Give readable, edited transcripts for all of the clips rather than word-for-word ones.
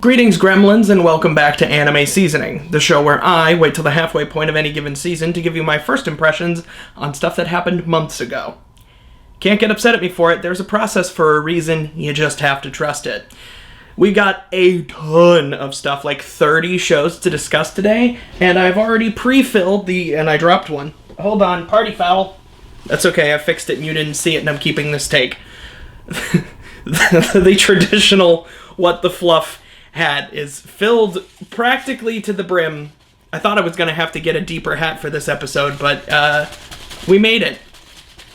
Greetings, gremlins, and welcome back to Anime Seasoning, the show where I wait till the halfway point of any given season to give you my first impressions on stuff that happened months ago. Can't get upset at me for it, there's a process for a reason, you just have to trust it. We got a ton of stuff, like 30 shows to discuss today, and I've already pre-filled and I dropped one. Hold on, party foul. That's okay, I fixed it and you didn't see it and I'm keeping this take. The traditional what the fluff hat is filled practically to the brim. I thought I was going to have to get a deeper hat for this episode, but we made it.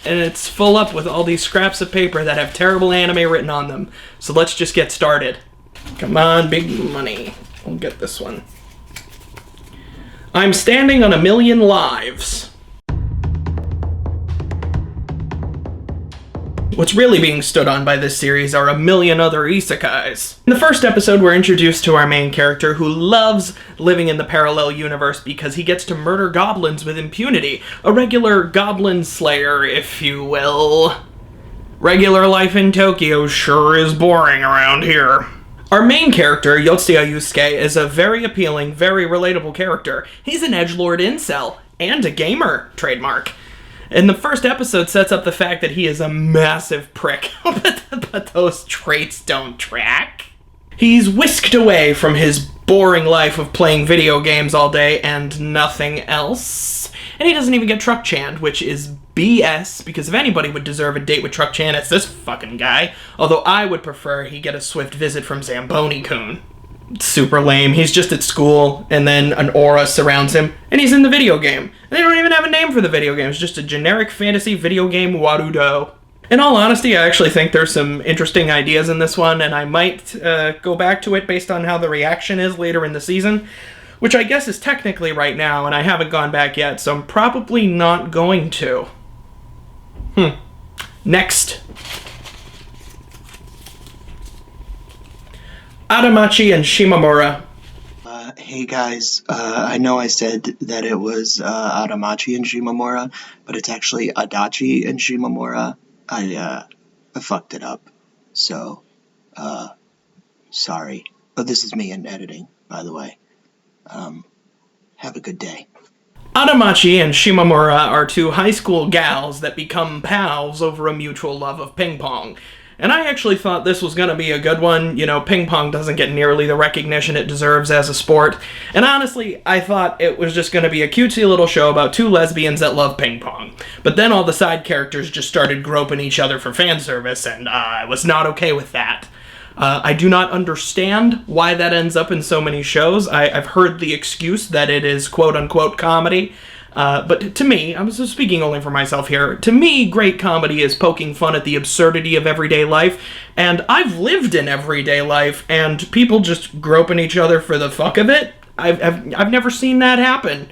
And it's full up with all these scraps of paper that have terrible anime written on them. So let's just get started. Come on, big money. We'll get this one. I'm standing on 1,000,000 lives. What's really being stood on by this series are 1,000,000 other isekais. In the first episode, we're introduced to our main character who loves living in the parallel universe because he gets to murder goblins with impunity. A regular goblin slayer, if you will. Regular life in Tokyo sure is boring around here. Our main character, Yotsuya Yusuke, is a very appealing, very relatable character. He's an edgelord incel, and a gamer, trademark. And the first episode sets up the fact that he is a massive prick, but those traits don't track. He's whisked away from his boring life of playing video games all day and nothing else. And he doesn't even get Truck-chan, which is BS, because if anybody would deserve a date with Truck-chan, it's this fucking guy. Although I would prefer he get a swift visit from Zamboni-kun. Super lame. He's just at school, and then an aura surrounds him, and he's in the video game. And they don't even have a name for the video game. It's just a generic fantasy video game warudo. In all honesty, I actually think there's some interesting ideas in this one, and I might go back to it based on how the reaction is later in the season, which I guess is technically right now, and I haven't gone back yet, so I'm probably not going to. Next. Adamachi and Shimamura. Hey guys, I know I said that it was Adamachi and Shimamura, but it's actually Adachi and Shimamura. I fucked it up, so, sorry. But this is me in editing, by the way. Have a good day. Adamachi and Shimamura are two high school gals that become pals over a mutual love of ping pong. And I actually thought this was going to be a good one. You know, ping pong doesn't get nearly the recognition it deserves as a sport. And honestly, I thought it was just going to be a cutesy little show about two lesbians that love ping pong. But then all the side characters just started groping each other for fan service, and I was not okay with that. I do not understand why that ends up in so many shows. I've heard the excuse that it is quote-unquote comedy. But to me, I'm speaking only for myself here, to me, great comedy is poking fun at the absurdity of everyday life, and I've lived in everyday life, and people just groping each other for the fuck of it. I've never seen that happen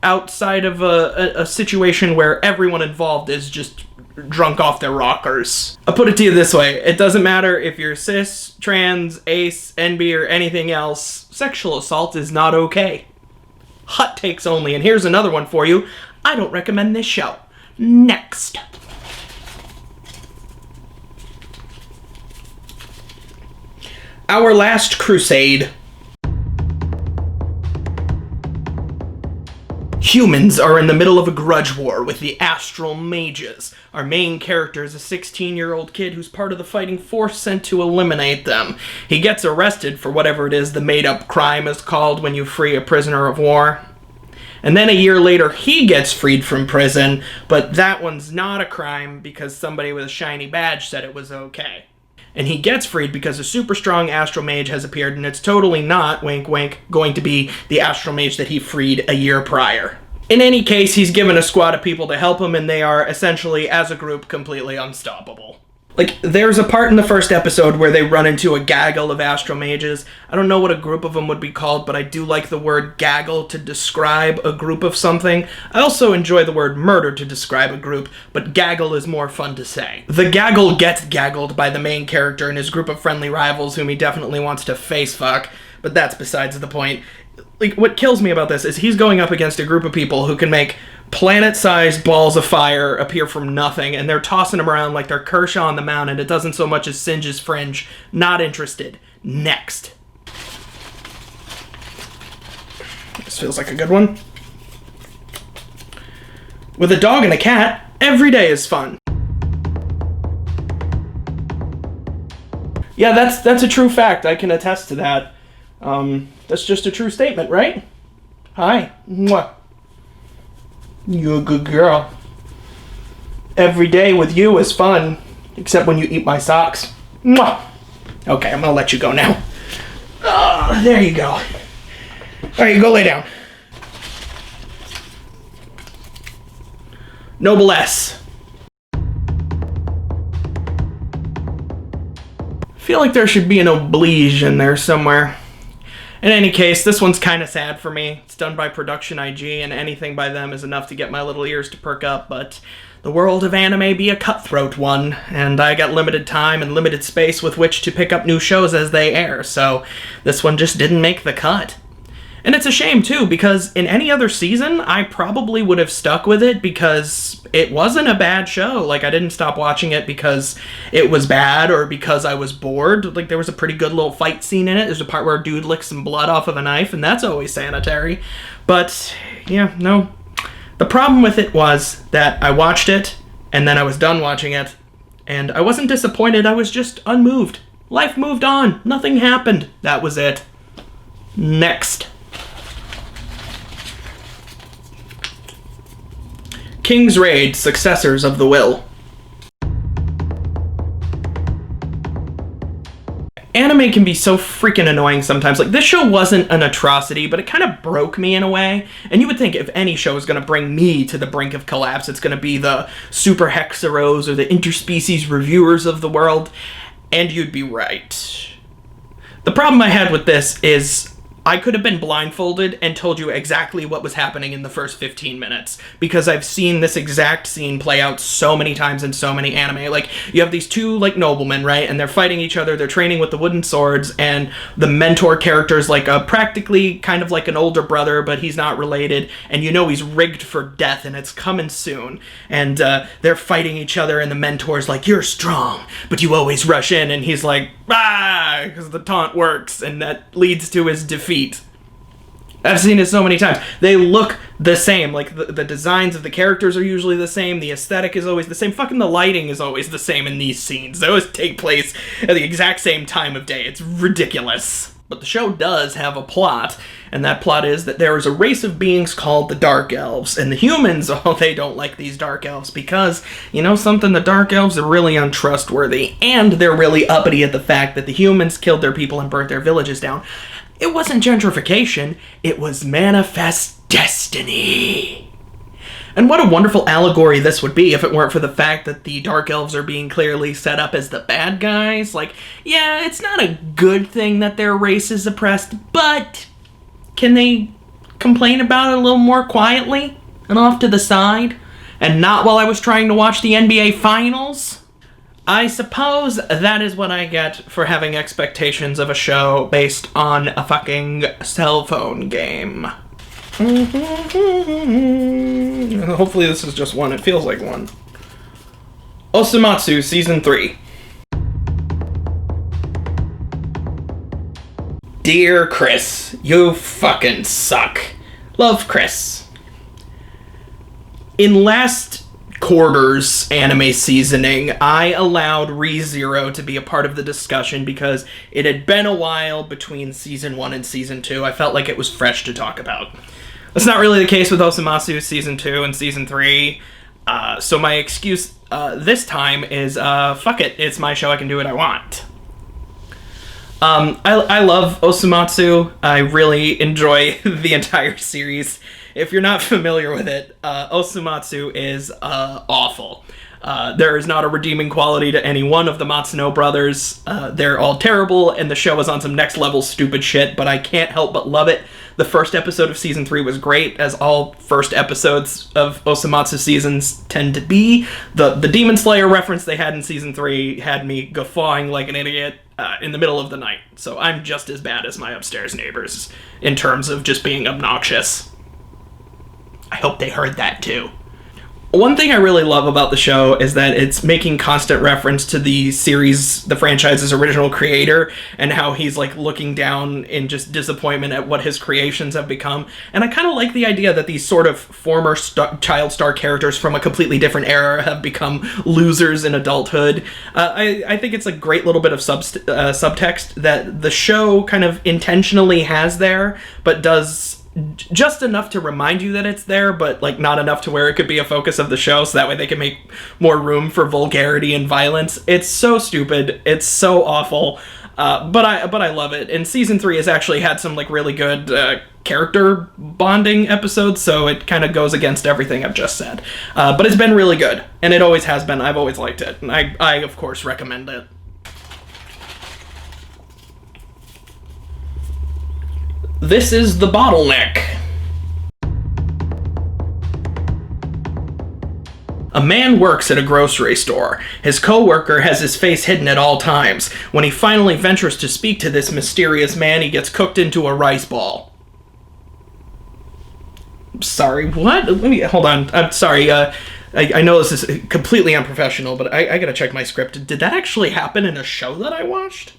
outside of a situation where everyone involved is just drunk off their rockers. I'll put it to you this way, it doesn't matter if you're cis, trans, ace, NB, or anything else, sexual assault is not okay. Hot takes only, and here's another one for you. I don't recommend this show. Next. Our Last Crusade. Humans are in the middle of a grudge war with the astral mages. Our main character is a 16-year-old kid who's part of the fighting force sent to eliminate them. He gets arrested for whatever it is the made-up crime is called when you free a prisoner of war. And then a year later, he gets freed from prison, but that one's not a crime because somebody with a shiny badge said it was okay. And he gets freed because a super strong astral mage has appeared, and it's totally not, wink wink, going to be the astral mage that he freed a year prior. In any case, he's given a squad of people to help him, and they are essentially, as a group, completely unstoppable. Like, there's a part in the first episode where they run into a gaggle of astral mages. I don't know what a group of them would be called, but I do like the word gaggle to describe a group of something. I also enjoy the word murder to describe a group, but gaggle is more fun to say. The gaggle gets gaggled by the main character and his group of friendly rivals whom he definitely wants to face fuck, but that's besides the point. Like, what kills me about this is he's going up against a group of people who can make planet-sized balls of fire appear from nothing, and they're tossing them around like they're Kershaw on the mound, and it doesn't so much as singe his fringe. Not interested. Next. This feels like a good one. With a dog and a cat, every day is fun. Yeah, that's a true fact. I can attest to that. That's just a true statement, right? Hi. Mwah. You're a good girl. Every day with you is fun, except when you eat my socks. Mwah. Okay, I'm gonna let you go now. Oh, there you go. Alright, go lay down. Noblesse. I feel like there should be an oblige in there somewhere. In any case, this one's kind of sad for me. It's done by Production IG, and anything by them is enough to get my little ears to perk up, but the world of anime be a cutthroat one, and I got limited time and limited space with which to pick up new shows as they air, so this one just didn't make the cut. And it's a shame, too, because in any other season, I probably would have stuck with it because it wasn't a bad show. Like, I didn't stop watching it because it was bad or because I was bored. Like, there was a pretty good little fight scene in it. There's a part where a dude licks some blood off of a knife, and that's always sanitary. But, yeah, no. The problem with it was that I watched it, and then I was done watching it, and I wasn't disappointed. I was just unmoved. Life moved on. Nothing happened. That was it. Next. King's Raid, Successors of the Will. Anime can be so freaking annoying sometimes. Like, this show wasn't an atrocity, but it kind of broke me in a way. And you would think if any show is going to bring me to the brink of collapse, it's going to be the Super Hexeros or the interspecies reviewers of the world. And you'd be right. The problem I had with this is I could have been blindfolded and told you exactly what was happening in the first 15 minutes, because I've seen this exact scene play out so many times in so many anime. Like, you have these two, like, noblemen, right, and they're fighting each other, they're training with the wooden swords, and the mentor character's like a practically kind of like an older brother, but he's not related, and you know he's rigged for death, and it's coming soon, and they're fighting each other, and the mentor's like, you're strong, but you always rush in, and he's like, ah, because the taunt works, and that leads to his defeat. I've seen it so many times. They look the same. Like, the designs of the characters are usually the same. The aesthetic is always the same. Fucking the lighting is always the same in these scenes. They always take place at the exact same time of day. It's ridiculous. But the show does have a plot, and that plot is that there is a race of beings called the Dark Elves, and the humans, oh, they don't like these Dark Elves because, you know something, the Dark Elves are really untrustworthy, and they're really uppity at the fact that the humans killed their people and burnt their villages down. It wasn't gentrification, it was manifest destiny. And what a wonderful allegory this would be if it weren't for the fact that the Dark Elves are being clearly set up as the bad guys. Like, yeah, it's not a good thing that their race is oppressed, but can they complain about it a little more quietly and off to the side? And not while I was trying to watch the NBA Finals? I suppose that is what I get for having expectations of a show based on a fucking cell phone game. Hopefully this is just one. It feels like one. Osamatsu Season 3. Dear Chris, you fucking suck. Love, Chris. In last quarter's anime seasoning, I allowed ReZero to be a part of the discussion because it had been a while between Season 1 and Season 2. I felt like it was fresh to talk about. That's not really the case with Osamatsu Season 2 and Season 3, so my excuse this time is, fuck it, it's my show, I can do what I want. I love Osamatsu. I really enjoy the entire series. If you're not familiar with it, Osamatsu is awful. There is not a redeeming quality to any one of the Matsuno brothers. They're all terrible, and the show is on some next-level stupid shit, but I can't help but love it. The first episode of Season 3 was great, as all first episodes of Osamatsu seasons tend to be. The Demon Slayer reference they had in Season 3 had me guffawing like an idiot in the middle of the night, so I'm just as bad as my upstairs neighbors in terms of just being obnoxious. I hope they heard that, too. One thing I really love about the show is that it's making constant reference to the franchise's original creator, and how he's like looking down in just disappointment at what his creations have become. And I kind of like the idea that these sort of former child star characters from a completely different era have become losers in adulthood. I think it's a great little bit of subtext that the show kind of intentionally has there, but does just enough to remind you that it's there, but like not enough to where it could be a focus of the show, so that way they can make more room for vulgarity and violence. It's so stupid. It's so awful. But I love it. And season 3 has actually had some like really good character bonding episodes, so it kind of goes against everything I've just said. But it's been really good, and it always has been. I've always liked it, and I of course recommend it. This is The Bottleneck. A man works at a grocery store. His co-worker has his face hidden at all times. When he finally ventures to speak to this mysterious man, he gets cooked into a rice ball. Sorry, what? Hold on. I'm sorry. I know this is completely unprofessional, but I gotta check my script. Did that actually happen in a show that I watched?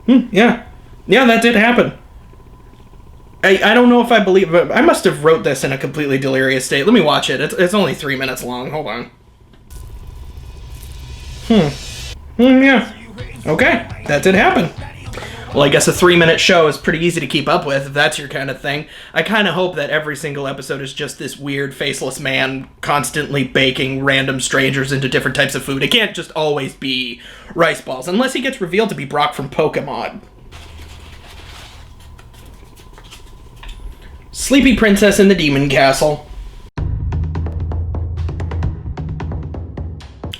Yeah. Yeah, that did happen. I don't know if I believe it. I must have wrote this in a completely delirious state. Let me watch it. It's only 3 minutes long. Hold on. Yeah. Okay, that did happen. Well, I guess a 3-minute show is pretty easy to keep up with, if that's your kind of thing. I kind of hope that every single episode is just this weird, faceless man constantly baking random strangers into different types of food. It can't just always be rice balls, unless he gets revealed to be Brock from Pokemon. Sleepy Princess in the Demon Castle.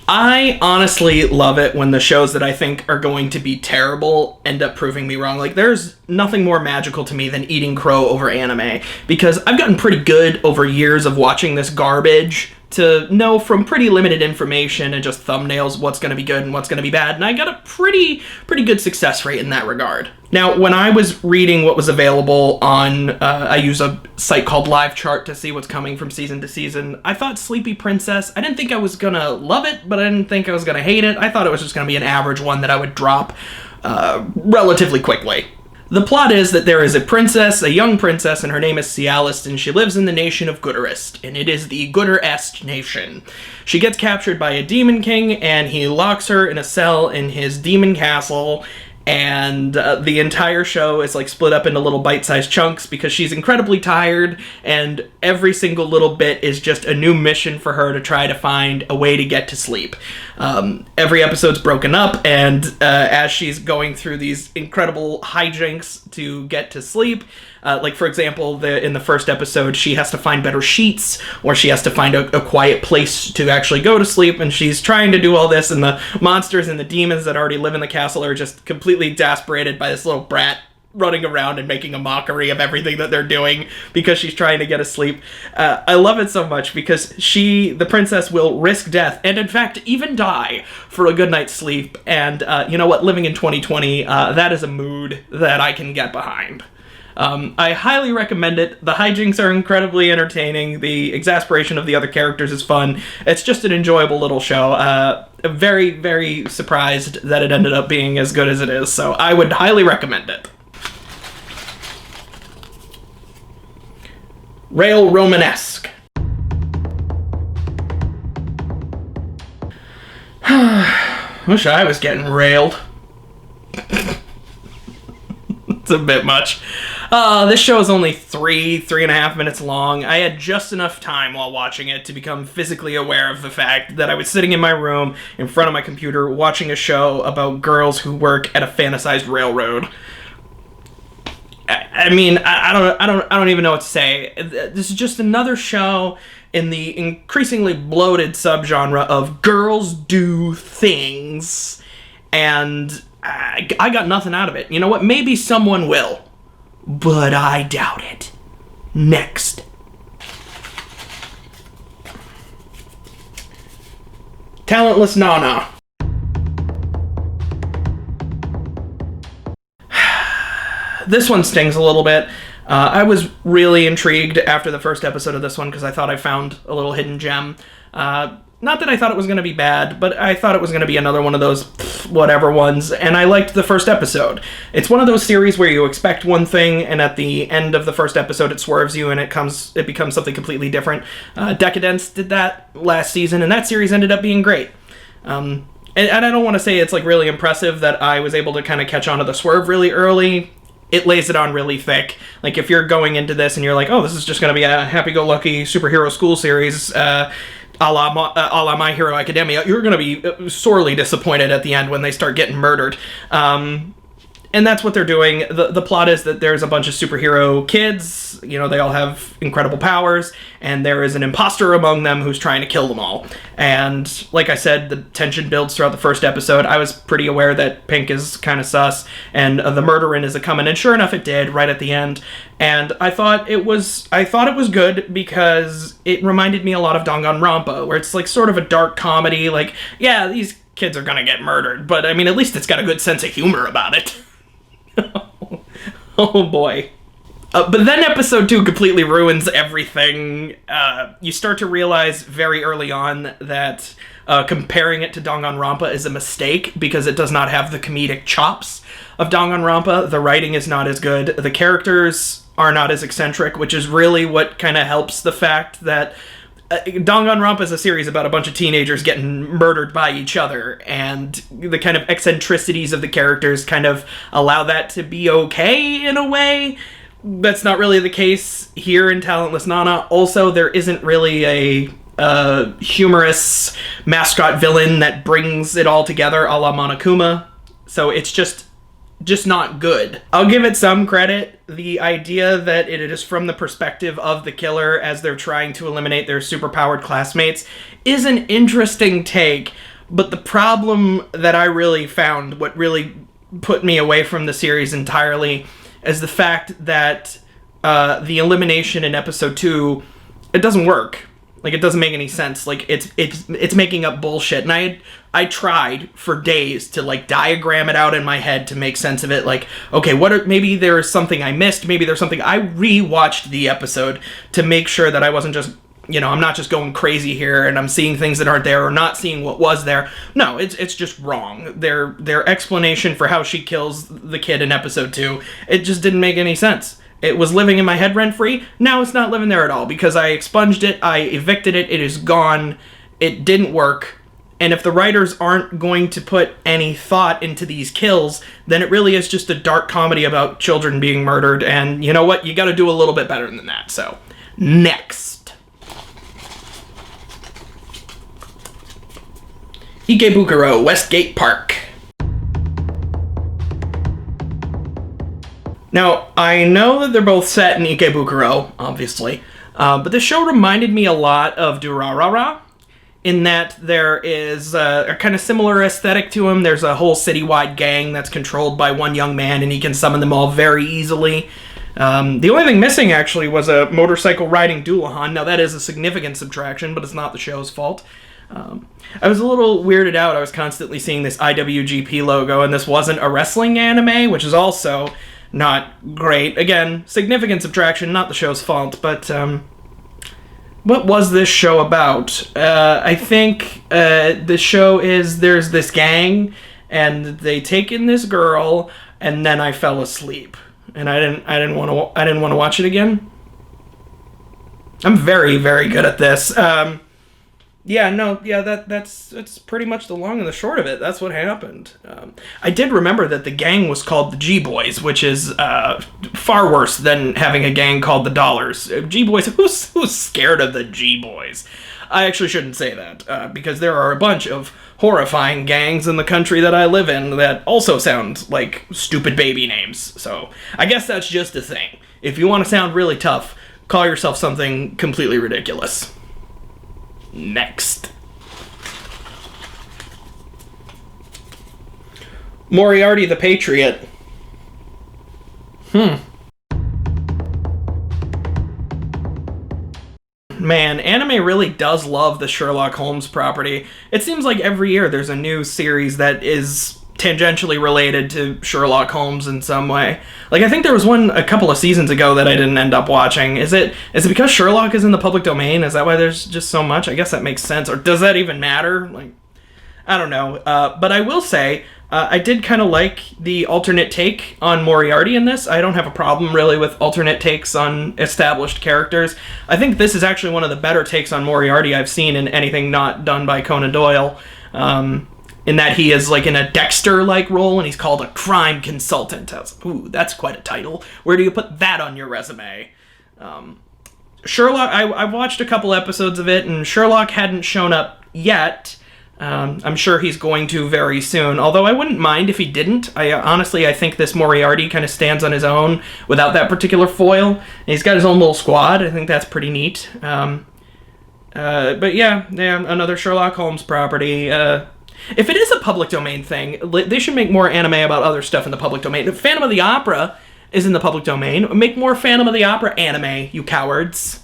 I honestly love it when the shows that I think are going to be terrible end up proving me wrong. Like, there's nothing more magical to me than eating crow over anime, because I've gotten pretty good over years of watching this garbage to know from pretty limited information and just thumbnails what's going to be good and what's going to be bad, and I got a pretty good success rate in that regard. Now, when I was reading what was available on, I use a site called Live Chart to see what's coming from season to season, I thought Sleepy Princess, I didn't think I was going to love it, but I didn't think I was going to hate it. I thought it was just going to be an average one that I would drop relatively quickly. The plot is that there is a princess, a young princess, and her name is Cialist, and she lives in the nation of Gooderest, and it is the Gooderest nation. She gets captured by a demon king, and he locks her in a cell in his demon castle, and the entire show is like split up into little bite-sized chunks because she's incredibly tired, and every single little bit is just a new mission for her to try to find a way to get to sleep. Every episode's broken up, and as she's going through these incredible hijinks to get to sleep, like for example, in the first episode, she has to find better sheets, or she has to find a quiet place to actually go to sleep, and she's trying to do all this, and the monsters and the demons that already live in the castle are just completely exasperated by this little brat running around and making a mockery of everything that they're doing because she's trying to get asleep. I love it so much because the princess will risk death, and in fact even die, for a good night's sleep, and you know what, living in 2020, that is a mood that I can get behind. I highly recommend it. The hijinks are incredibly entertaining. The exasperation of the other characters is fun. It's just an enjoyable little show. Very, very surprised that it ended up being as good as it is, so I would highly recommend it. Rail Romanesque. Wish I was getting railed. It's a bit much. This show is only 3.5 minutes long. I had just enough time while watching it to become physically aware of the fact that I was sitting in my room in front of my computer watching a show about girls who work at a fantasized railroad. I mean, I don't even know what to say. This is just another show in the increasingly bloated subgenre of girls do things, and I got nothing out of it. You know what? Maybe someone will, but I doubt it. Next. Talentless Nana. This one stings a little bit. I was really intrigued after the first episode of this one because I thought I found a little hidden gem. Not that I thought it was going to be bad, but I thought it was going to be another one of those whatever ones, and I liked the first episode. It's one of those series where you expect one thing, and at the end of the first episode it swerves you and it becomes something completely different. Decadence did that last season, and that series ended up being great. And I don't want to say it's like really impressive that I was able to kind of catch on to the swerve really early. It lays it on really thick. Like, if you're going into this and you're like, oh, this is just going to be a happy-go-lucky superhero school series, a la My Hero Academia, you're going to be sorely disappointed at the end when they start getting murdered. And that's what they're doing. The plot is that there's a bunch of superhero kids, they all have incredible powers, and there is an imposter among them who's trying to kill them all. And like I said, the tension builds throughout the first episode. I was pretty aware that Pink is kind of sus, and the murderin' is a-coming, and sure enough it did, right at the end. And I thought it was good because it reminded me a lot of Danganronpa, where it's like sort of a dark comedy, like, yeah, these kids are gonna get murdered, but I mean, at least it's got a good sense of humor about it. Oh boy. But then episode 2 completely ruins everything. You start to realize very early on that comparing it to Danganronpa is a mistake because it does not have the comedic chops of Danganronpa. The writing is not as good. The characters are not as eccentric, which is really what kind of helps the fact that Danganronpa is a series about a bunch of teenagers getting murdered by each other, and the kind of eccentricities of the characters kind of allow that to be okay in a way. That's not really the case here in Talentless Nana. Also, there isn't really a humorous mascot villain that brings it all together a la Monokuma, so it's just not good. I'll give it some credit. The idea that it is from the perspective of the killer as they're trying to eliminate their superpowered classmates is an interesting take, but the problem that I really found, what really put me away from the series entirely, is the fact that the elimination in episode 2, it doesn't work. Like, it doesn't make any sense. Like, it's making up bullshit. And I tried for days to, like, diagram it out in my head to make sense of it. Like, okay, maybe there's something I missed. Maybe there's something... I rewatched the episode to make sure that I wasn't just... I'm not just going crazy here and I'm seeing things that aren't there or not seeing what was there. No, it's just wrong. Their explanation for how she kills the kid in episode 2, it just didn't make any sense. It was living in my head rent-free. Now it's not living there at all because I expunged it, I evicted it, it is gone, it didn't work. And if the writers aren't going to put any thought into these kills, then it really is just a dark comedy about children being murdered, and you know what? You gotta do a little bit better than that, so. Next. Ikebukuro, Westgate Park. Now, I know that they're both set in Ikebukuro, obviously, but this show reminded me a lot of Durarara, in that there is a kind of similar aesthetic to him. There's a whole citywide gang that's controlled by one young man, and he can summon them all very easily. The only thing missing, actually, was a motorcycle riding Dullahan. Now, that is a significant subtraction, but it's not the show's fault. I was a little weirded out. I was constantly seeing this IWGP logo, and this wasn't a wrestling anime, which is also not great. Again, significant subtraction, not the show's fault, but what was this show about? I think the show is there's this gang, and they take in this girl, and then I fell asleep, and I didn't want to watch it again. I'm very, very good at this. That's pretty much the long and the short of it. That's what happened. I did remember that the gang was called the G-Boys, which is far worse than having a gang called the Dollars. G-Boys, who's scared of the G-Boys? I actually shouldn't say that, because there are a bunch of horrifying gangs in the country that I live in that also sound like stupid baby names. So I guess that's just a thing. If you want to sound really tough, call yourself something completely ridiculous. Next. Moriarty the Patriot. Man, anime really does love the Sherlock Holmes property. It seems like every year there's a new series that is tangentially related to Sherlock Holmes in some way. Like, I think there was one a couple of seasons ago that I didn't end up watching. Is it because Sherlock is in the public domain? Is that why there's just so much? I guess that makes sense. Or does that even matter? Like, I don't know. But I will say, I did kind of like the alternate take on Moriarty in this. I don't have a problem, really, with alternate takes on established characters. I think this is actually one of the better takes on Moriarty I've seen in anything not done by Conan Doyle. In that he is, like, in a Dexter-like role, and he's called a crime consultant. I was like, ooh, that's quite a title. Where do you put that on your resume? Sherlock, I watched a couple episodes of it, and Sherlock hadn't shown up yet. I'm sure he's going to very soon, although I wouldn't mind if he didn't. Honestly, I think this Moriarty kind of stands on his own without that particular foil. And he's got his own little squad. I think that's pretty neat. But yeah, another Sherlock Holmes property. If it is a public domain thing, they should make more anime about other stuff in the public domain. If Phantom of the Opera is in the public domain, make more Phantom of the Opera anime, you cowards.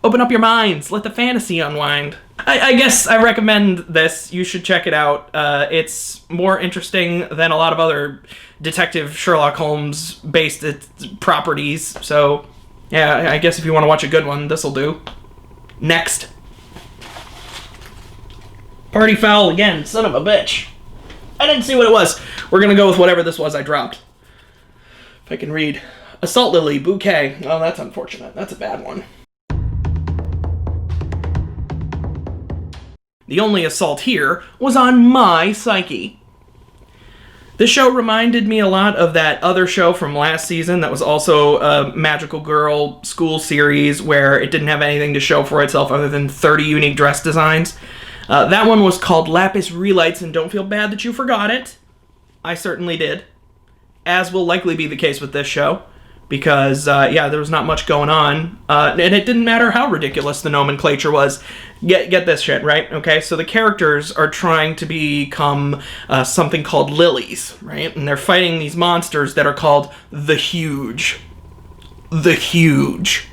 Open up your minds. Let the fantasy unwind. I guess I recommend this. You should check it out. It's more interesting than a lot of other detective Sherlock Holmes-based properties. So, yeah, I guess if you want to watch a good one, this'll do. Next. Party foul again, son of a bitch. I didn't see what it was. We're gonna go with whatever this was I dropped. If I can read. Assault Lily, Bouquet. Oh, that's unfortunate. That's a bad one. The only assault here was on my psyche. This show reminded me a lot of that other show from last season that was also a magical girl school series where it didn't have anything to show for itself other than 30 unique dress designs. That one was called Lapis Relights, and don't feel bad that you forgot it. I certainly did. As will likely be the case with this show. Because, there was not much going on. And it didn't matter how ridiculous the nomenclature was. Get this shit, right? Okay, so the characters are trying to become something called lilies, right? And they're fighting these monsters that are called the Huge. The Huge.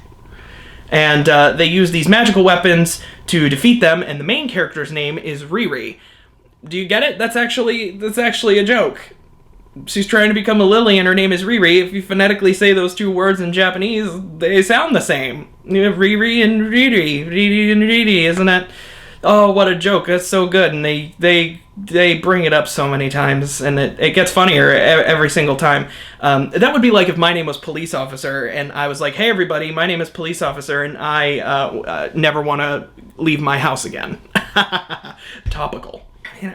And they use these magical weapons to defeat them, and the main character's name is Riri. Do you get it? That's actually a joke. She's trying to become a lily, and her name is Riri. If you phonetically say those two words in Japanese, they sound the same. You have Riri and Riri and Riri, isn't that? Oh, what a joke! That's so good, and they bring it up so many times, and it gets funnier every single time. That would be like if my name was Police Officer, and I was like, "Hey, everybody, my name is Police Officer, and I never want to leave my house again." Topical.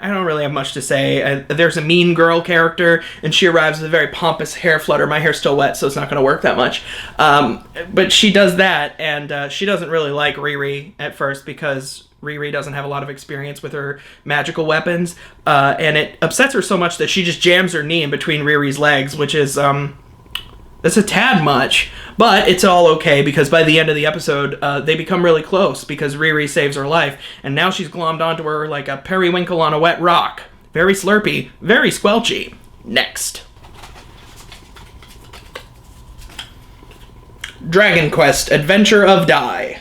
I don't really have much to say. There's a mean girl character, and she arrives with a very pompous hair flutter. My hair's still wet, so it's not going to work that much. But she does that, and she doesn't really like Riri at first because Riri doesn't have a lot of experience with her magical weapons, and it upsets her so much that she just jams her knee in between Riri's legs, which is, that's a tad much, but it's all okay because by the end of the episode, they become really close because Riri saves her life, and now she's glommed onto her like a periwinkle on a wet rock. Very slurpy, very squelchy. Next. Dragon Quest Adventure of Dai.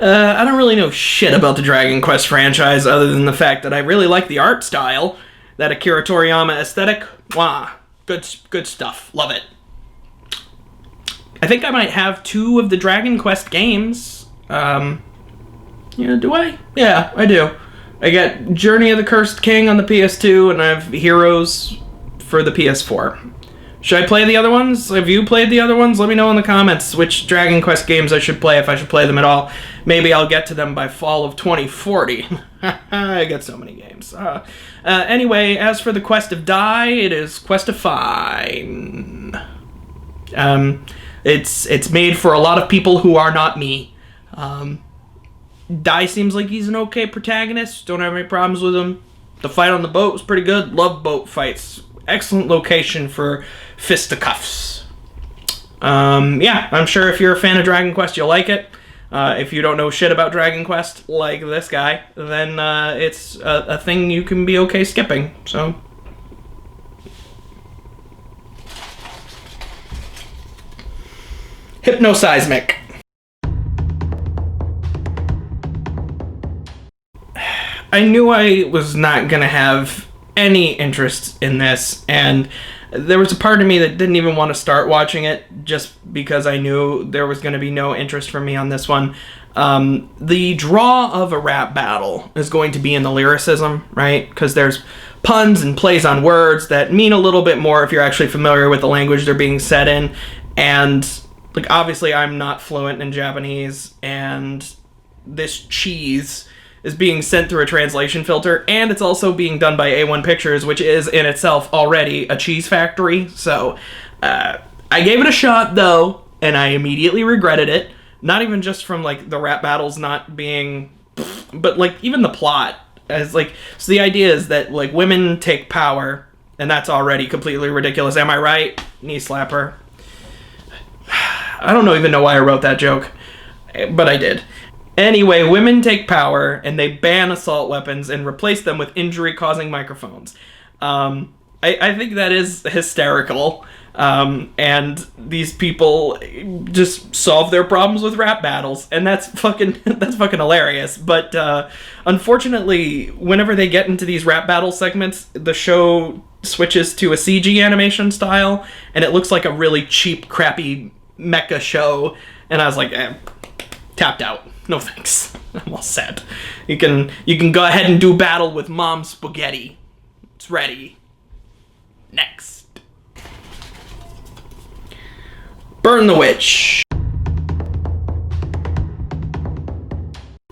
I don't really know shit about the Dragon Quest franchise other than the fact that I really like the art style. That Akira Toriyama aesthetic, wow, good stuff. Love it. I think I might have 2 of the Dragon Quest games. Do I? Yeah, I do. I got Journey of the Cursed King on the PS2, and I have Heroes for the PS4. Should I play the other ones? Have you played the other ones? Let me know in the comments which Dragon Quest games I should play, if I should play them at all. Maybe I'll get to them by fall of 2040. I got so many games. Anyway, as for the Quest of Dai, it is Questify. It's made for a lot of people who are not me. Dai seems like he's an okay protagonist. Don't have any problems with him. The fight on the boat was pretty good. Love boat fights. Excellent location for fisticuffs. I'm sure if you're a fan of Dragon Quest, you'll like it. If you don't know shit about Dragon Quest, like this guy, then it's a thing you can be okay skipping. So, Hypno Seismic. I knew I was not going to have any interest in this, and there was a part of me that didn't even want to start watching it just because I knew there was going to be no interest from me on this one. The draw of a rap battle is going to be in the lyricism, right? Because there's puns and plays on words that mean a little bit more if you're actually familiar with the language they're being said in. And, like, obviously I'm not fluent in Japanese, and this cheese is being sent through a translation filter, and it's also being done by A1 Pictures, which is in itself already a cheese factory. So I gave it a shot, though, and I immediately regretted it. Not even just from, like, the rap battles not being... but, like, even the plot. As, like, so the idea is that, like, women take power, and that's already completely ridiculous. Am I right? Knee slapper. I don't even know why I wrote that joke, but I did. Anyway, women take power, and they ban assault weapons and replace them with injury-causing microphones. I think that is hysterical. And these people just solve their problems with rap battles, and that's fucking hilarious. But unfortunately, whenever they get into these rap battle segments, the show switches to a CG animation style, and it looks like a really cheap, crappy mecha show. And I was like, tapped out. No thanks. I'm all set. You can go ahead and do battle with Mom Spaghetti. It's ready. Next. Burn the Witch.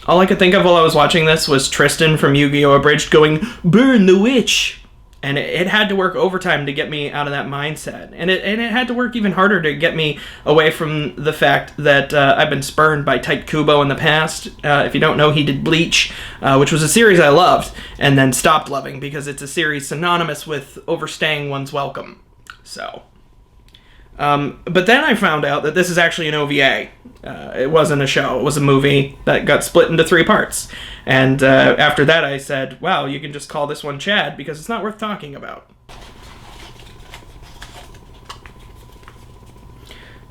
All I could think of while I was watching this was Tristan from Yu-Gi-Oh! Abridged going, "Burn the Witch!" And it had to work overtime to get me out of that mindset. And it had to work even harder to get me away from the fact that I've been spurned by Tite Kubo in the past. If you don't know, he did Bleach, which was a series I loved, and then stopped loving because it's a series synonymous with overstaying one's welcome. So... but then I found out that this is actually an OVA. It wasn't a show. It was a movie that got split into 3 parts. And after that I said, wow, you can just call this one Chad because it's not worth talking about.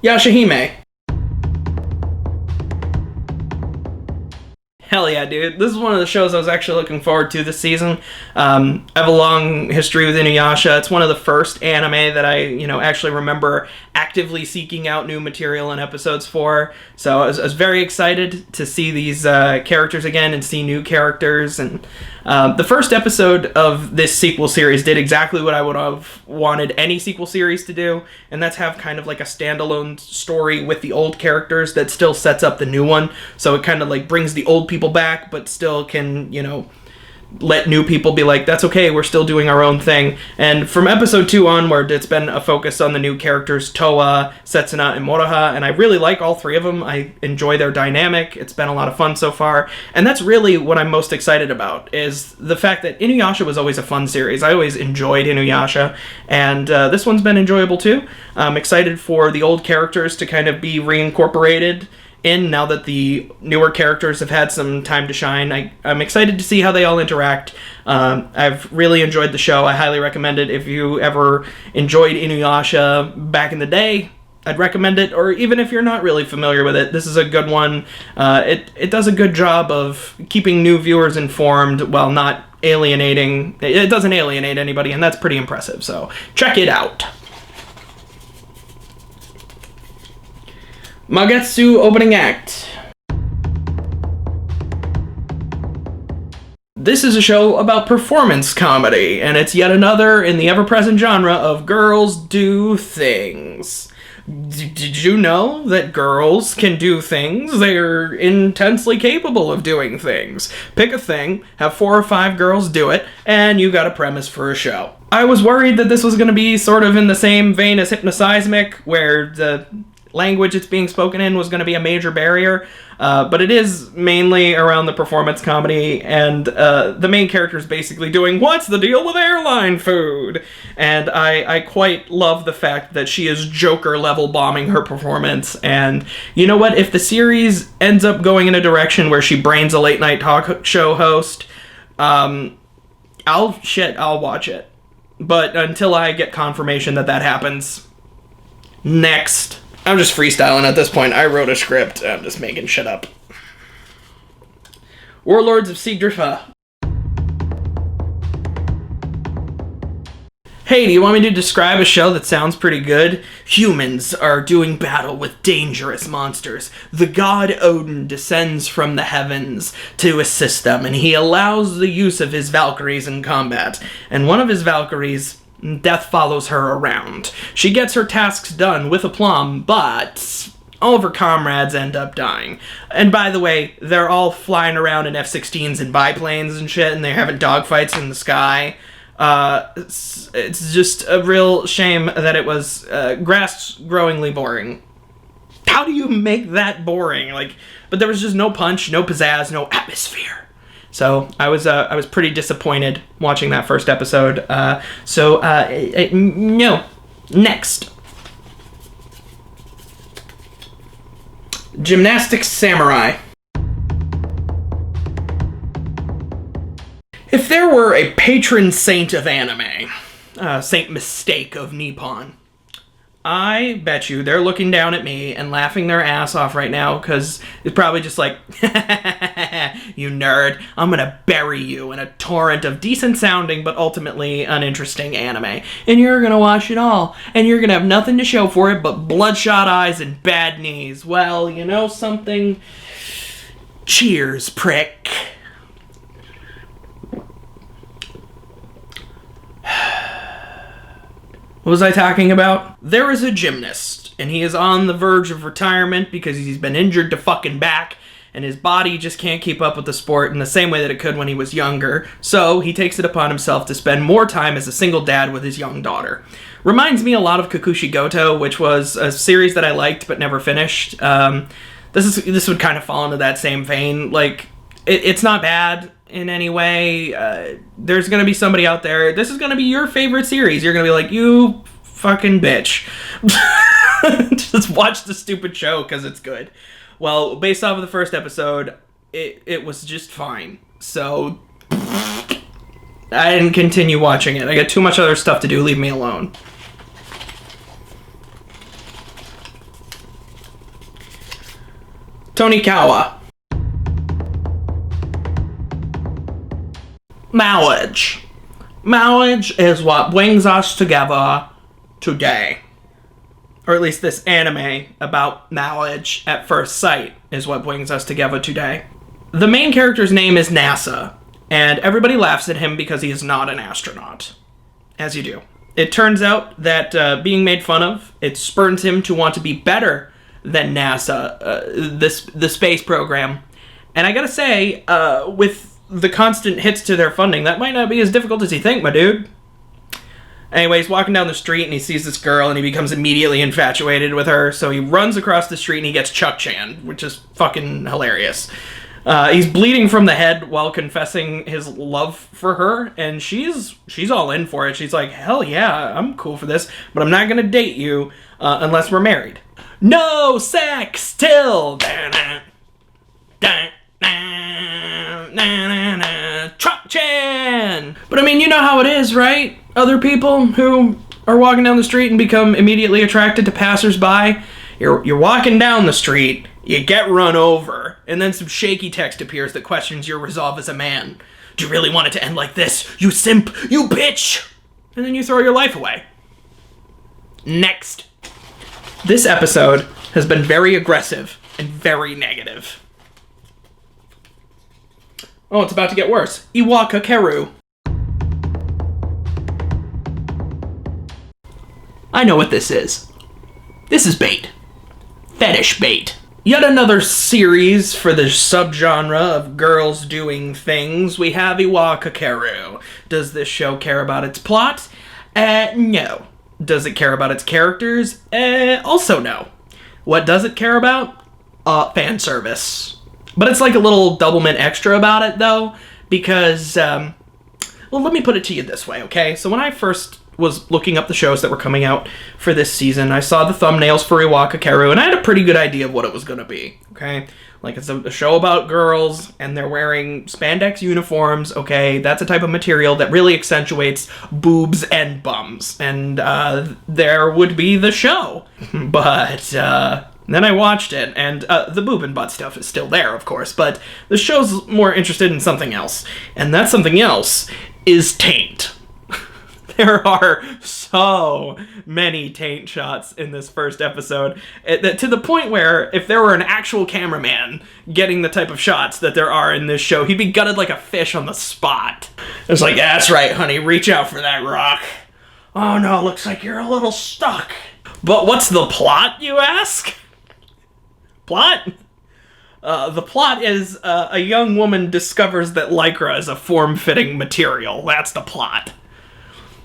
Yashahime. Hell yeah, dude. This is one of the shows I was actually looking forward to this season. I have a long history with Inuyasha. It's one of the first anime that I, actually remember actively seeking out new material and episodes for. So I was very excited to see these characters again and see new characters. And the first episode of this sequel series did exactly what I would have wanted any sequel series to do, and that's have kind of like a standalone story with the old characters that still sets up the new one. So it kind of like brings the old people back, but still can, let new people be like, that's okay, we're still doing our own thing. And from episode 2 onward, it's been a focus on the new characters, Toa, Setsuna, and Moroha, and I really like all 3 of them. I enjoy their dynamic. It's been a lot of fun so far, and that's really what I'm most excited about, is the fact that Inuyasha was always a fun series. I always enjoyed Inuyasha, and this one's been enjoyable too. I'm excited for the old characters to kind of be reincorporated in now that the newer characters have had some time to shine. I'm excited to see how they all interact. I've really enjoyed the show. I highly recommend it. If you ever enjoyed Inuyasha back in the day, I'd recommend it. Or even if you're not really familiar with it, this is a good one. It does a good job of keeping new viewers informed while not alienating. It doesn't alienate anybody, and that's pretty impressive. So check it out. Magetsu Opening Act. This is a show about performance comedy, and it's yet another in the ever-present genre of girls do things. Did you know that girls can do things? They're intensely capable of doing things. Pick a thing, have 4 or 5 girls do it, and you got a premise for a show. I was worried that this was going to be sort of in the same vein as Hypno Seismic, where the language it's being spoken in was going to be a major barrier, but it is mainly around the performance comedy, and the main character is basically doing, what's the deal with airline food? And I quite love the fact that she is Joker level bombing her performance. And you know what, if the series ends up going in a direction where she brains a late night talk show host, I'll watch it. But until I get confirmation that happens, next. I'm just freestyling at this point. I wrote a script. I'm just making shit up. Warlords of Sigdrifa. Hey, do you want me to describe a show that sounds pretty good? Humans are doing battle with dangerous monsters. The god Odin descends from the heavens to assist them, and he allows the use of his Valkyries in combat. And one of his Valkyries, death follows her around. She gets her tasks done with aplomb, but all of her comrades end up dying. And by the way, they're all flying around in F-16s and biplanes and shit, and they're having dogfights in the sky. It's just a real shame that it was grass-growingly boring. How do you make that boring? But there was just no punch, no pizzazz, no atmosphere. So I was pretty disappointed watching that first episode. No. Next. Gymnastics Samurai. If there were a patron saint of anime, Saint Mistake of Nippon, I bet you they're looking down at me and laughing their ass off right now, because it's probably just like, you nerd, I'm gonna bury you in a torrent of decent sounding but ultimately uninteresting anime, and you're gonna watch it all, and you're gonna have nothing to show for it but bloodshot eyes and bad knees. Well, you know something? Cheers, prick. What was I talking about? There is a gymnast, and he is on the verge of retirement because he's been injured to fucking back, and his body just can't keep up with the sport in the same way that it could when he was younger, so he takes it upon himself to spend more time as a single dad with his young daughter. Reminds me a lot of Kikuchi Goto, which was a series that I liked but never finished. This would kind of fall into that same vein. It's not bad in any way. There's gonna be somebody out there, this is gonna be your favorite series, you're gonna be like, you fucking bitch. Just watch the stupid show because it's good. Well, based off of the first episode, it was just fine, so I didn't continue watching it. I got too much other stuff to do, leave me alone. Tonikawa. Marriage. Marriage is what brings us together today. Or at least this anime about marriage at first sight is what brings us together today. The main character's name is NASA, and everybody laughs at him because he is not an astronaut. As you do. It turns out that being made fun of, it spurns him to want to be better than NASA, the space program. And I gotta say, with the constant hits to their funding, that might not be as difficult as you think, my dude. Anyway, he's walking down the street and he sees this girl and he becomes immediately infatuated with her, so he runs across the street and he gets Chuck-chan, which is fucking hilarious. He's bleeding from the head while confessing his love for her, and she's all in for it. She's like, hell yeah, I'm cool for this, but I'm not gonna date you unless we're married. No sex till Chuck-chan! But I mean, you know how it is, right? Other people who are walking down the street and become immediately attracted to passersby. You're walking down the street, you get run over, and then some shaky text appears that questions your resolve as a man. Do you really want it to end like this? You simp! You bitch! And then you throw your life away. Next. This episode has been very aggressive and very negative. Oh, it's about to get worse. Iwaku Keru. I know what this is. This is bait. Fetish bait. Yet another series for the subgenre of girls doing things. We have Iwaku Keru. Does this show care about its plot? No. Does it care about its characters? Also no. What does it care about? Fan service. But it's like a little double mint extra about it, though, because, well, let me put it to you this way, okay? So when I first was looking up the shows that were coming out for this season, I saw the thumbnails for Iwaku Keru, and I had a pretty good idea of what it was going to be, okay? Like, it's a show about girls, and they're wearing spandex uniforms, okay? That's a type of material that really accentuates boobs and bums, and there would be the show. But, then I watched it, and the boob and butt stuff is still there, of course, but the show's more interested in something else, and that something else is taint. There are so many taint shots in this first episode, to the point where if there were an actual cameraman getting the type of shots that there are in this show, he'd be gutted like a fish on the spot. It's like, yeah, that's right, honey, reach out for that rock. Oh no, looks like you're a little stuck. But what's the plot, you ask? Plot? The plot is a young woman discovers that Lycra is a form-fitting material. That's the plot.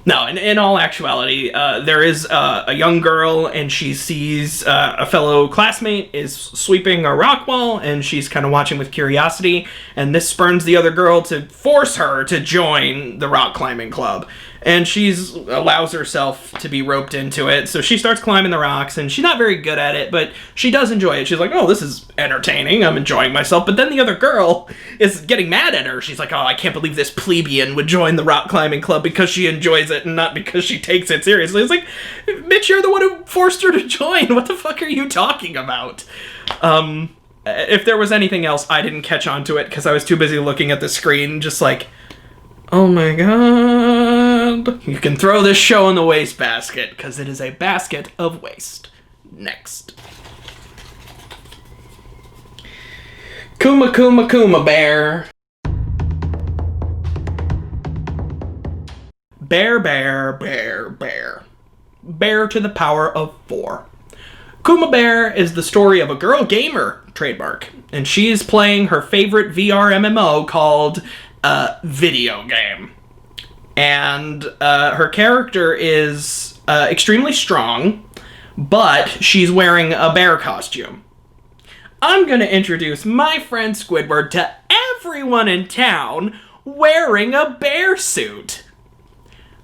No, in all actuality, there is a young girl, and she sees a fellow classmate is sweeping a rock wall, and she's kind of watching with curiosity, and this spurns the other girl to force her to join the rock climbing club. And she's allows herself to be roped into it, so she starts climbing the rocks, and she's not very good at it, but she does enjoy it. She's like, oh, this is entertaining, I'm enjoying myself. But then the other girl is getting mad at her. She's like, oh, I can't believe this plebeian would join the rock climbing club because she enjoys it and not because she takes it seriously. It's like, bitch, you're the one who forced her to join. What the fuck are you talking about? If there was anything else, I didn't catch on to it because I was too busy looking at the screen, just like, oh my god. You can throw this show in the wastebasket, because it is a basket of waste. Next. Kuma Kuma Kuma Bear. Bear, bear, bear, bear. Bear to the power of 4. Kuma Bear is the story of a girl gamer, trademark, and she is playing her favorite VR MMO called Video Game. And her character is extremely strong, but she's wearing a bear costume. I'm going to introduce my friend Squidward to everyone in town wearing a bear suit.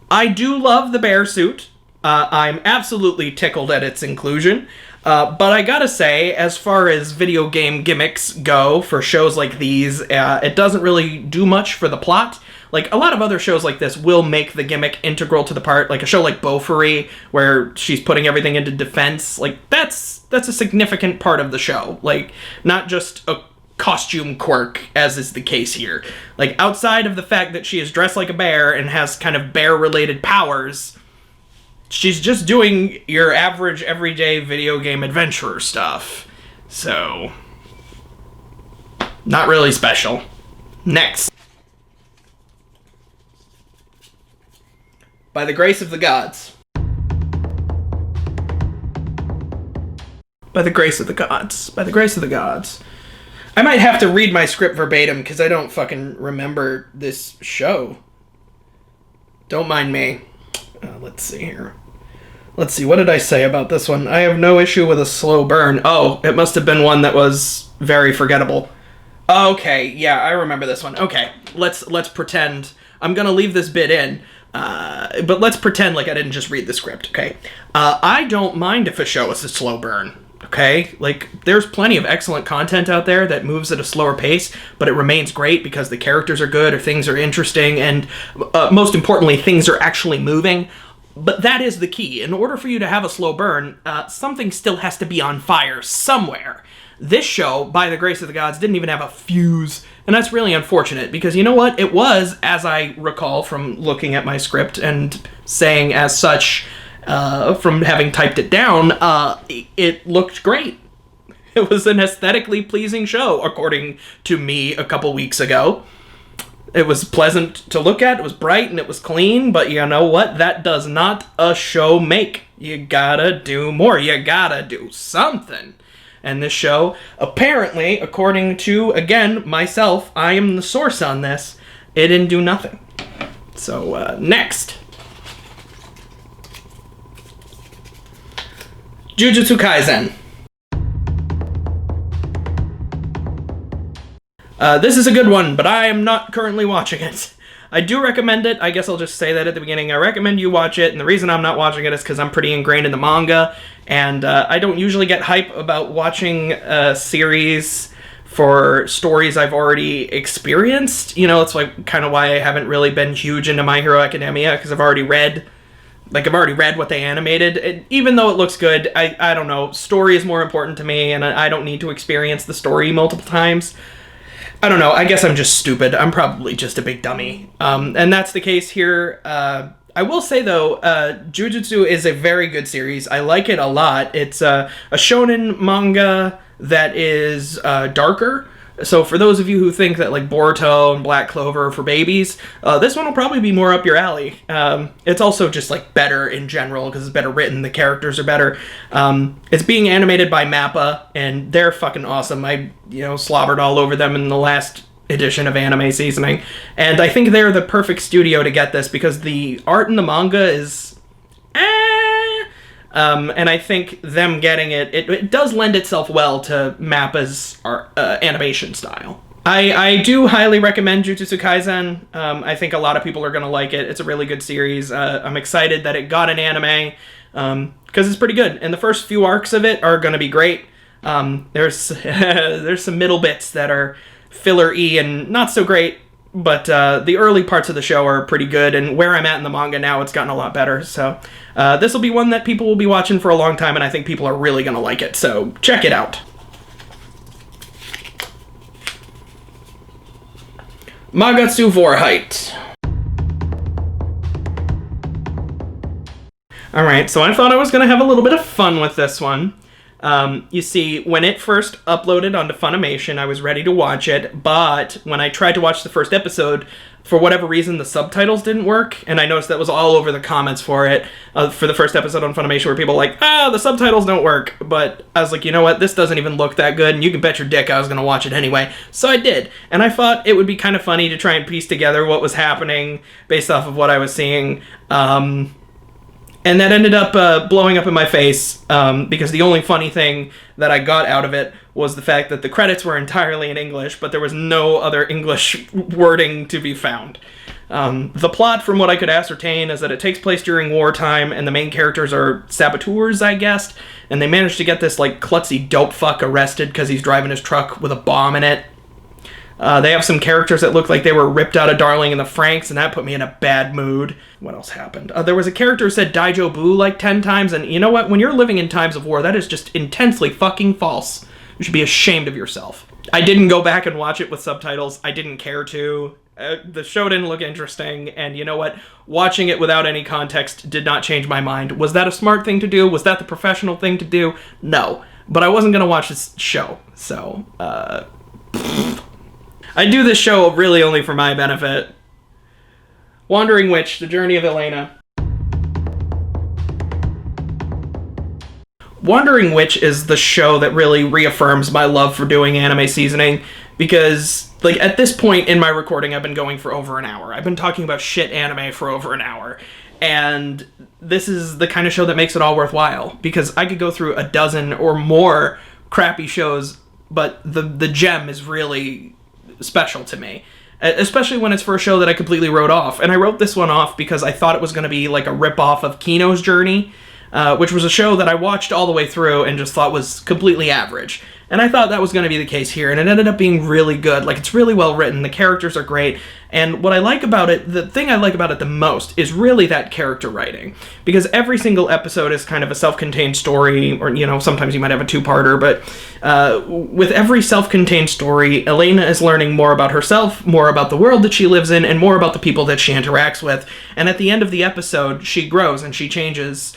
I do love the bear suit. I'm absolutely tickled at its inclusion. But I gotta say, as far as video game gimmicks go for shows like these, it doesn't really do much for the plot. Like, a lot of other shows like this will make the gimmick integral to the part, like a show like Beaufry, where she's putting everything into defense. Like, that's a significant part of the show. Like, not just a costume quirk, as is the case here. Like, outside of the fact that she is dressed like a bear and has kind of bear-related powers, she's just doing your average, everyday video game adventurer stuff. So, not really special. Next. By the grace of the gods. By the grace of the gods. By the grace of the gods. I might have to read my script verbatim because I don't fucking remember this show. Don't mind me. Let's see here. Let's see, what did I say about this one? I have no issue with a slow burn. Oh, it must have been one that was very forgettable. Okay, yeah, I remember this one. Okay, let's pretend. I'm gonna leave this bit in. But let's pretend like I didn't just read the script, okay? I don't mind if a show is a slow burn, okay? Like, there's plenty of excellent content out there that moves at a slower pace, but it remains great because the characters are good or things are interesting, and most importantly, things are actually moving. But that is the key. In order for you to have a slow burn, something still has to be on fire somewhere. This show, by the grace of the gods, didn't even have a fuse. And that's really unfortunate, because you know what? It was, as I recall from looking at my script and saying as such, from having typed it down, it looked great. It was an aesthetically pleasing show, according to me a couple weeks ago. It was pleasant to look at, it was bright, and it was clean, but you know what? That does not a show make. You gotta do more. You gotta do something. And this show, apparently, according to, again, myself, I am the source on this, it didn't do nothing. So, next. Jujutsu Kaisen. This is a good one, but I am not currently watching it. I do recommend it. I guess I'll just say that at the beginning. I recommend you watch it, and the reason I'm not watching it is because I'm pretty ingrained in the manga, and I don't usually get hype about watching a series for stories I've already experienced. You know, it's like kind of why I haven't really been huge into My Hero Academia, because I've already read what they animated. Even though it looks good, I don't know, story is more important to me, and I don't need to experience the story multiple times. I don't know, I guess I'm just stupid. I'm probably just a big dummy. And that's the case here. I will say, though, Jujutsu is a very good series. I like it a lot. It's a shonen manga that is darker. So for those of you who think that like Boruto and Black Clover are for babies, this one will probably be more up your alley. It's also just like better in general because it's better written. The characters are better. It's being animated by Mappa, and they're fucking awesome. I slobbered all over them in the last edition of Anime Seasoning, and I think they're the perfect studio to get this because the art in the manga is and I think them getting it does lend itself well to Mappa's animation style. I do highly recommend Jujutsu Kaisen. I think a lot of people are going to like it. It's a really good series. I'm excited that it got an anime because it's pretty good, and the first few arcs of it are going to be great. There's some middle bits that are filler-y and not so great, but the early parts of the show are pretty good, and where I'm at in the manga now, it's gotten a lot better. So this will be one that people will be watching for a long time, and I think people are really going to like it. So check it out. Magatsu Vorheit. Alright, so I thought I was going to have a little bit of fun with this one. You see, when it first uploaded onto Funimation, I was ready to watch it, but when I tried to watch the first episode, for whatever reason, the subtitles didn't work, and I noticed that was all over the comments for it, for the first episode on Funimation, where people were like, the subtitles don't work, but I was like, you know what, this doesn't even look that good, and you can bet your dick I was going to watch it anyway, so I did, and I thought it would be kind of funny to try and piece together what was happening based off of what I was seeing, and that ended up blowing up in my face because the only funny thing that I got out of it was the fact that the credits were entirely in English, but there was no other English wording to be found. The plot, from what I could ascertain, is that it takes place during wartime, and the main characters are saboteurs, I guessed, and they managed to get this like klutzy dope fuck arrested because he's driving his truck with a bomb in it. They have some characters that look like they were ripped out of Darling in the Franxx, and that put me in a bad mood. What else happened? There was a character who said Daijo Blue like 10 times, and you know what? When you're living in times of war, that is just intensely fucking false. You should be ashamed of yourself. I didn't go back and watch it with subtitles. I didn't care to. The show didn't look interesting, and you know what? Watching it without any context did not change my mind. Was that a smart thing to do? Was that the professional thing to do? No. But I wasn't going to watch this show, so, I do this show really only for my benefit. Wandering Witch, The Journey of Elena. Wandering Witch is the show that really reaffirms my love for doing anime seasoning, because, like, at this point in my recording, I've been going for over an hour. I've been talking about shit anime for over an hour, and this is the kind of show that makes it all worthwhile, because I could go through a dozen or more crappy shows, but the gem is really special to me, especially when it's for a show that I completely wrote off. And I wrote this one off because I thought it was going to be like a rip-off of Kino's Journey, which was a show that I watched all the way through and just thought was completely average. And I thought that was going to be the case here, and it ended up being really good. Like, it's really well written, the characters are great, and what I like about it, the thing I like about it the most, is really that character writing. Because every single episode is kind of a self-contained story, or, sometimes you might have a two-parter, but with every self-contained story, Elena is learning more about herself, more about the world that she lives in, and more about the people that she interacts with. And at the end of the episode, she grows and she changes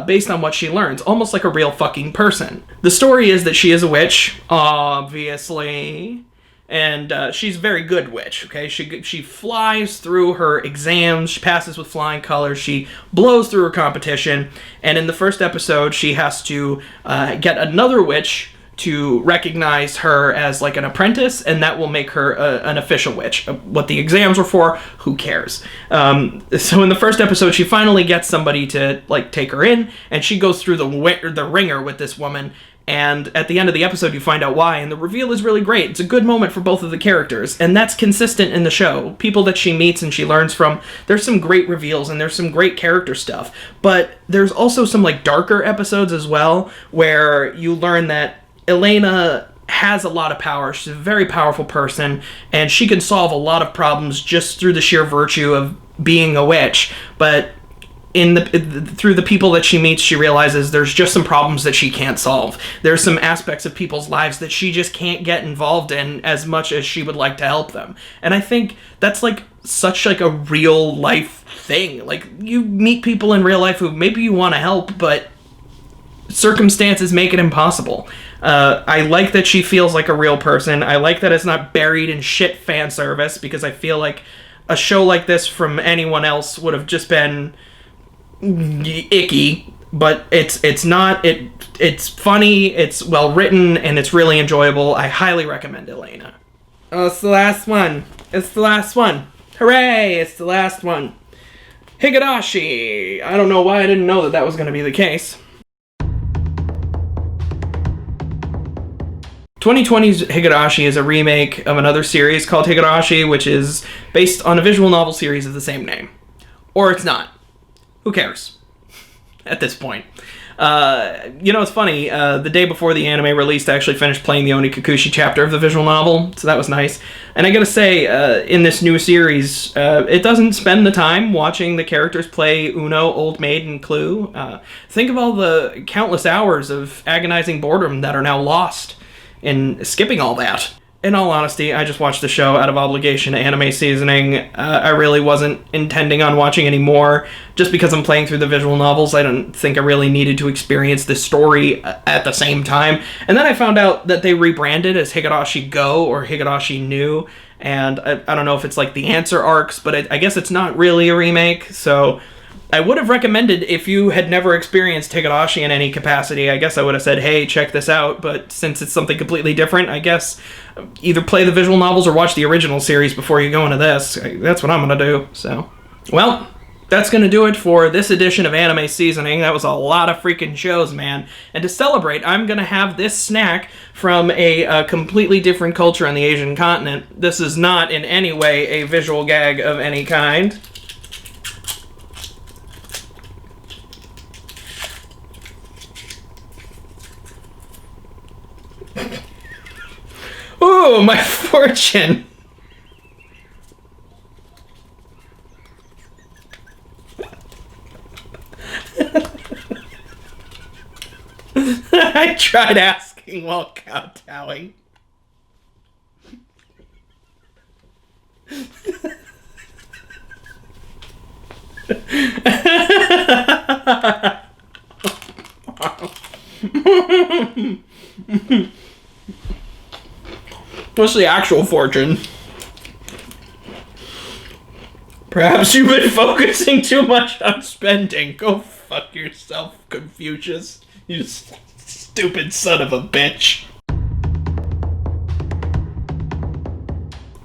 based on what she learns, almost like a real fucking person. The story is that she is a witch, obviously, and she's a very good witch, okay? She flies through her exams, she passes with flying colors, she blows through her competition, and in the first episode, she has to get another witch to recognize her as like an apprentice, and that will make her an official witch. What the exams were for, who cares? So in the first episode, she finally gets somebody to like take her in, and she goes through the ringer with this woman, and at the end of the episode you find out why, and the reveal is really great. It's a good moment for both of the characters, and that's consistent in the show. People that she meets and she learns from, there's some great reveals and there's some great character stuff, but there's also some like darker episodes as well, where you learn that Elena has a lot of power. She's a very powerful person, and she can solve a lot of problems just through the sheer virtue of being a witch. But through the people that she meets, she realizes there's just some problems that she can't solve. There's some aspects of people's lives that she just can't get involved in as much as she would like to help them. And I think that's like such like a real life thing. Like, you meet people in real life who maybe you want to help, but circumstances make it impossible. I like that she feels like a real person. I like that it's not buried in shit fan service, because I feel like a show like this from anyone else would have just been icky. But it's not. It's funny, it's well written, and it's really enjoyable. I highly recommend Elena. Oh, it's the last one. It's the last one. Hooray! It's the last one. Hikarashi! I don't know why I didn't know that was going to be the case. 2020's Hikarashi is a remake of another series called Hikarashi, which is based on a visual novel series of the same name. Or it's not. Who cares? At this point. It's funny. The day before the anime released, I actually finished playing the Onikakushi chapter of the visual novel, so that was nice. And I gotta say, in this new series, it doesn't spend the time watching the characters play Uno, Old Maid, and Clue. Think of all the countless hours of agonizing boredom that are now lost in skipping all that. In all honesty, I just watched the show out of obligation to anime seasoning. I really wasn't intending on watching any more. Just because I'm playing through the visual novels, I don't think I really needed to experience the story at the same time. And then I found out that they rebranded as Hikarashi Go or Hikarashi New. And I don't know if it's like the answer arcs, but I guess it's not really a remake. So I would have recommended, if you had never experienced Hikarashi in any capacity, I guess I would have said, hey, check this out. But since it's something completely different, I guess either play the visual novels or watch the original series before you go into this. That's what I'm going to do. So, well, that's going to do it for this edition of Anime Seasoning. That was a lot of freaking shows, man. And to celebrate, I'm going to have this snack from a completely different culture on the Asian continent. This is not in any way a visual gag of any kind. Ooh, my fortune! I tried asking while kowtowing. What's the actual fortune? Perhaps you've been focusing too much on spending. Go fuck yourself, Confucius. You stupid son of a bitch.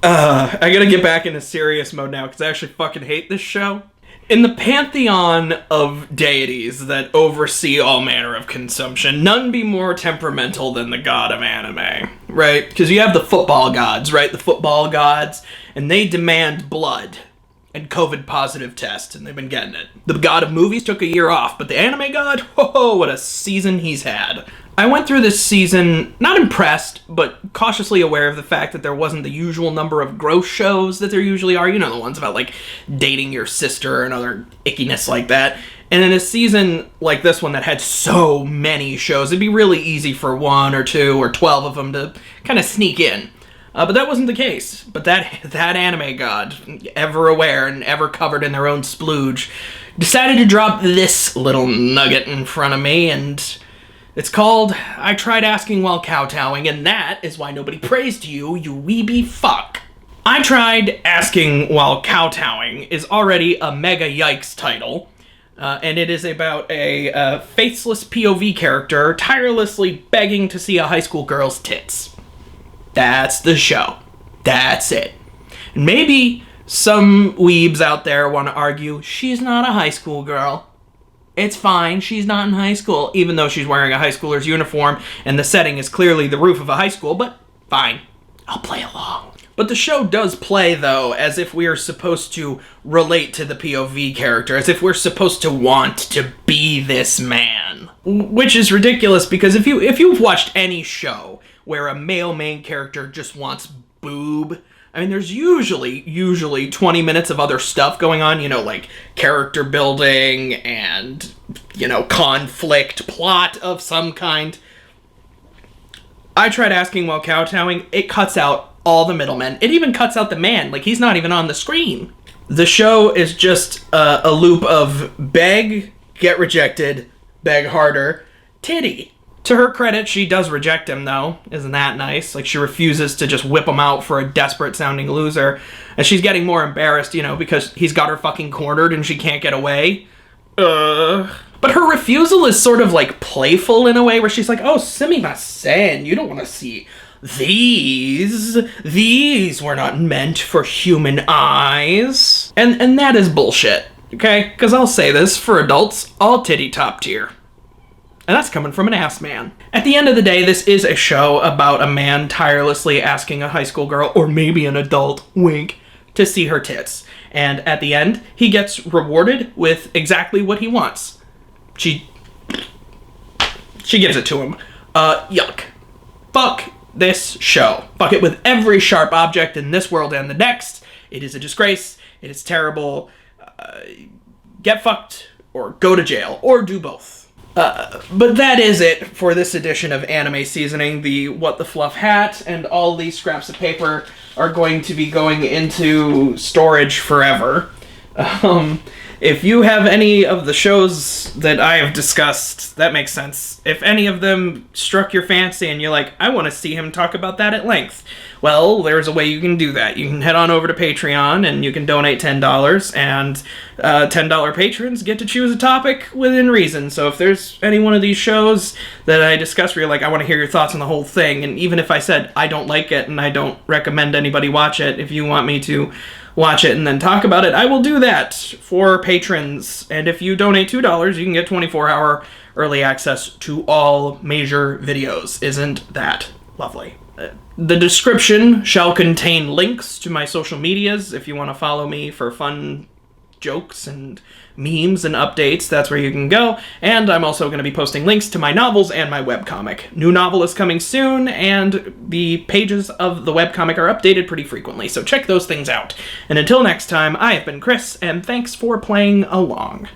I gotta get back into serious mode now, because I actually fucking hate this show. In the pantheon of deities that oversee all manner of consumption, none be more temperamental than the god of anime, right? Because you have the football gods, right? The football gods, and they demand blood and COVID-positive tests, and they've been getting it. The god of movies took a year off, but the anime god, whoa, what a season he's had. I went through this season not impressed, but cautiously aware of the fact that there wasn't the usual number of gross shows that there usually are. You know, the ones about, like, dating your sister and other ickiness like that. And in a season like this one that had so many shows, it'd be really easy for 1 or 2 or 12 of them to kind of sneak in. But that wasn't the case. But that anime god, ever aware and ever covered in their own splooge, decided to drop this little nugget in front of me, and it's called I Tried Asking While Kowtowing, and that is why nobody praised you, you weeby fuck. I Tried Asking While Kowtowing is already a mega yikes title, and it is about a faceless POV character tirelessly begging to see a high school girl's tits. That's the show. That's it. And maybe some weebs out there want to argue, she's not a high school girl. It's fine, she's not in high school, even though she's wearing a high schooler's uniform, and the setting is clearly the roof of a high school, but fine. I'll play along. But the show does play, though, as if we are supposed to relate to the POV character, as if we're supposed to want to be this man. Which is ridiculous, because if you've watched any show where a male main character just wants boob, I mean, there's usually 20 minutes of other stuff going on, like character building and, conflict, plot of some kind. I Tried Asking While Kowtowing, it cuts out all the middlemen. It even cuts out the man, like he's not even on the screen. The show is just a loop of beg, get rejected, beg harder, titty. To her credit, she does reject him, though. Isn't that nice? Like, she refuses to just whip him out for a desperate-sounding loser. And she's getting more embarrassed, because he's got her fucking cornered and she can't get away. But her refusal is sort of, like, playful in a way, where she's like, oh, sumimasen, you don't want to see these. These were not meant for human eyes. And that is bullshit, okay? Because I'll say this, for adults, all titty top tier. And that's coming from an ass man. At the end of the day, this is a show about a man tirelessly asking a high school girl, or maybe an adult, wink, to see her tits. And at the end, he gets rewarded with exactly what he wants. She gives it to him. Yuck. Fuck this show. Fuck it with every sharp object in this world and the next. It is a disgrace. It is terrible. Get fucked, or go to jail, or do both. But that is it for this edition of Anime Seasoning. The What the Fluff hat and all these scraps of paper are going to be going into storage forever. If you have any of the shows that I have discussed, that makes sense. If any of them struck your fancy and you're like, I want to see him talk about that at length, well, there's a way you can do that. You can head on over to Patreon and you can donate $10, and $10 patrons get to choose a topic within reason. So if there's any one of these shows that I discussed where you're like, I want to hear your thoughts on the whole thing, and even if I said I don't like it and I don't recommend anybody watch it, if you want me to watch it and then talk about it, I will do that for patrons. And if you donate $2, you can get 24-hour early access to all major videos. Isn't that lovely? The description shall contain links to my social medias. If you want to follow me for fun jokes and memes and updates, that's where you can go. And I'm also going to be posting links to my novels and my webcomic. New novel is coming soon, and the pages of the webcomic are updated pretty frequently, so check those things out. And until next time, I have been Chris, and thanks for playing along.